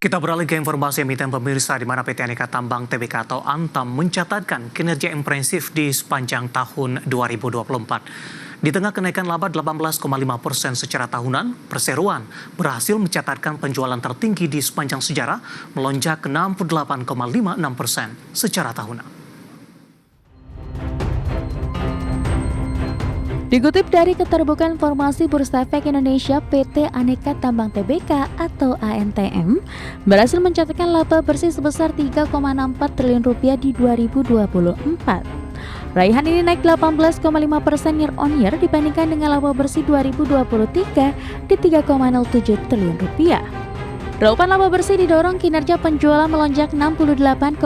Kita beralih ke informasi emiten pemirsa di mana PT Aneka Tambang Tbk atau Antam mencatatkan kinerja impresif di sepanjang tahun 2024. Di tengah kenaikan laba 18,5% secara tahunan, perseroan berhasil mencatatkan penjualan tertinggi di sepanjang sejarah melonjak ke 68,56% secara tahunan. Dikutip dari Keterbukaan Informasi Bursa Efek Indonesia, PT Aneka Tambang Tbk atau ANTM berhasil mencatatkan laba bersih sebesar Rp3,64 triliun di 2024. Raihan ini naik 18,5% year on year dibandingkan dengan laba bersih 2023 di Rp3,07 triliun. Raupan laba bersih didorong kinerja penjualan melonjak 68,56%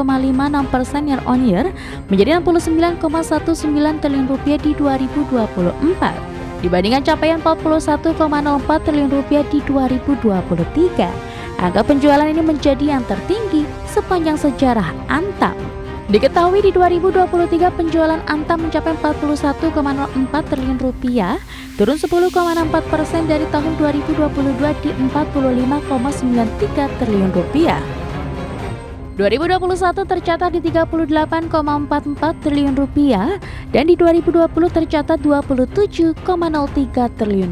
year on year menjadi Rp69,19 triliun di 2024 dibandingkan capaian Rp41,04 triliun di 2023. Angka penjualan ini menjadi yang tertinggi sepanjang sejarah Antam. Diketahui di 2023 penjualan Antam mencapai Rp41,04 triliun, turun 10,64% dari tahun 2022 di Rp45,93 triliun. 2021 tercatat di Rp38,44 triliun dan di 2020 tercatat Rp27,03 triliun.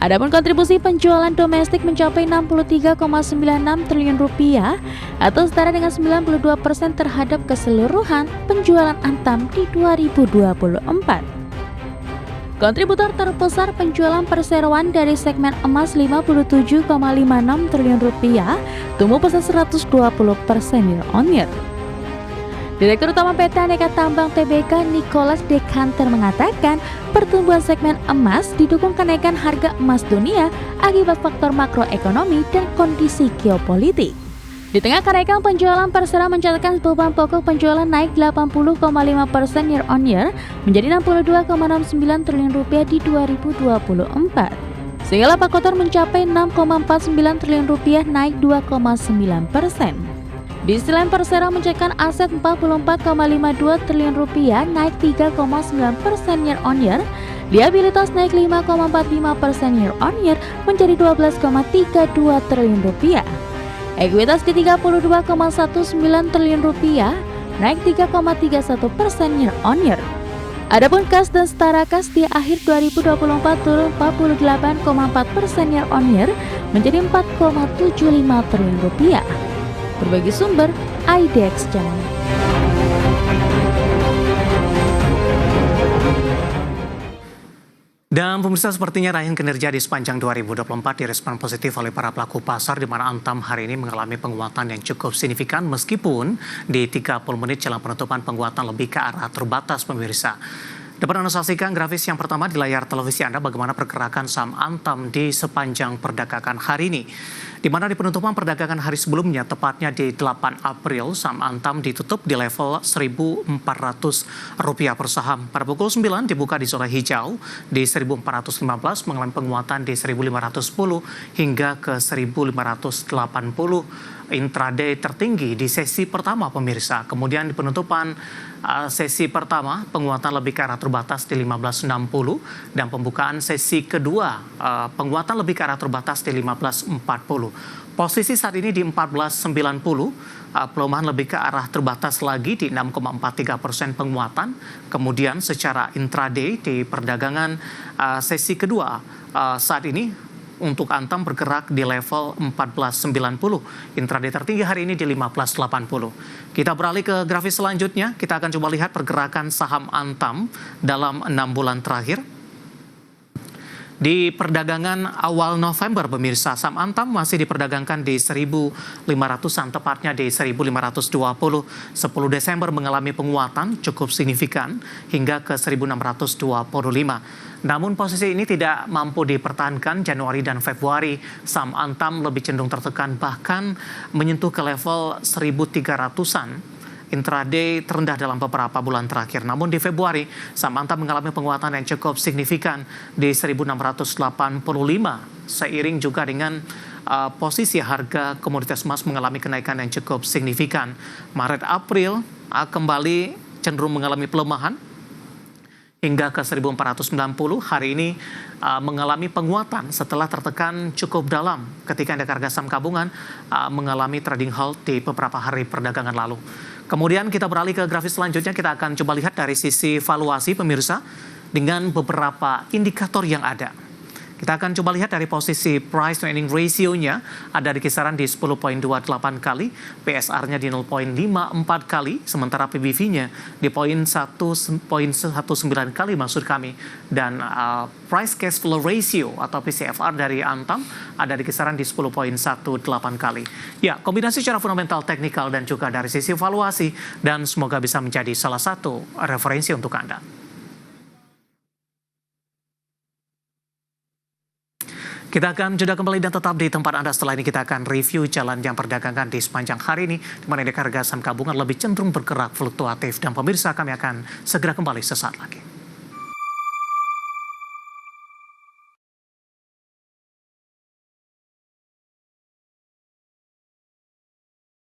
Adapun kontribusi penjualan domestik mencapai Rp63,96 triliun atau setara dengan 92% terhadap keseluruhan penjualan Antam di 2024. Kontributor terbesar penjualan perseroan dari segmen emas Rp57,56 triliun, tumbuh pesat 120% year on year. Direktur Utama PT Aneka Tambang Tbk Nicholas Dekanter mengatakan pertumbuhan segmen emas didukung kenaikan harga emas dunia akibat faktor makroekonomi dan kondisi geopolitik. Di tengah kenaikan penjualan Persero mencatatkan beban pokok penjualan naik 80,5% year on year menjadi Rp62,69 triliun di 2024. Sehingga laba kotor mencapai Rp6,49 triliun naik 2,9%. Di sisi lain Persero mencatatkan aset Rp44,52 triliun naik 3,9% year on year, liabilitas naik 5,45% year on year menjadi Rp12,32 triliun. Ekuitas di Rp32,19 triliun naik 3,31% year on year. Adapun kas dan setara kas di akhir 2024 turun 48,4% year on year menjadi Rp4,75 triliun. Berbagi sumber, IDX Channel. Dan pemirsa, sepertinya raihan kinerja di sepanjang 2024 direspon positif oleh para pelaku pasar di mana Antam hari ini mengalami penguatan yang cukup signifikan meskipun di 30 menit jelang penutupan penguatan lebih ke arah terbatas pemirsa. Dapat Anda saksikan grafis yang pertama di layar televisi Anda bagaimana pergerakan saham Antam di sepanjang perdagangan hari ini. Di mana di penutupan perdagangan hari sebelumnya, tepatnya di 8 April, saham Antam ditutup di level Rp1.400 per saham. Pada pukul 9 dibuka di zona hijau di 1.415, mengalami penguatan di 1.510 hingga ke 1.580. Intraday tertinggi di sesi pertama pemirsa. Kemudian di penutupan sesi pertama penguatan lebih ke arah terbatas di 1560 dan pembukaan sesi kedua penguatan lebih ke arah terbatas di 1540. Posisi saat ini di 1490, pelemahan lebih ke arah terbatas lagi di 6,43% penguatan. Kemudian secara intraday di perdagangan sesi kedua saat ini untuk Antam bergerak di level 1490. Intraday tertinggi hari ini di 1580. Kita beralih ke grafis selanjutnya. Kita akan coba lihat pergerakan saham Antam dalam 6 bulan terakhir. Di perdagangan awal November, pemirsa, saham Antam masih diperdagangkan di 1.500-an, tepatnya di 1.520. 10 Desember mengalami penguatan cukup signifikan hingga ke 1.625. Namun posisi ini tidak mampu dipertahankan. Januari dan Februari saham Antam lebih cenderung tertekan, bahkan menyentuh ke level 1.300-an. Intraday terendah dalam beberapa bulan terakhir. Namun di Februari, saham Antam mengalami penguatan yang cukup signifikan di 1.685. Seiring juga dengan posisi harga komoditas emas mengalami kenaikan yang cukup signifikan. Maret-April kembali cenderung mengalami pelemahan. hingga ke 1490 hari ini mengalami penguatan setelah tertekan cukup dalam ketika indeks harga saham gabungan mengalami trading halt di beberapa hari perdagangan lalu. Kemudian kita beralih ke grafis selanjutnya, kita akan coba lihat dari sisi valuasi pemirsa dengan beberapa indikator yang ada. Kita akan coba lihat dari posisi price to earning ratio-nya ada di kisaran di 10.28 kali, PSR-nya di 0.54 kali, sementara PBV-nya di 1.19 kali maksud kami. Dan price cash flow ratio atau PCFR dari Antam ada di kisaran di 10.18 kali. Ya, kombinasi secara fundamental, teknikal, dan juga dari sisi valuasi, dan semoga bisa menjadi salah satu referensi untuk Anda. Kita akan jeda kembali dan tetap di tempat Anda. Setelah ini kita akan review jalan yang perdagangan di sepanjang hari ini, di mana indeks harga saham gabungan lebih cenderung bergerak fluktuatif. Dan pemirsa, kami akan segera kembali sesaat lagi.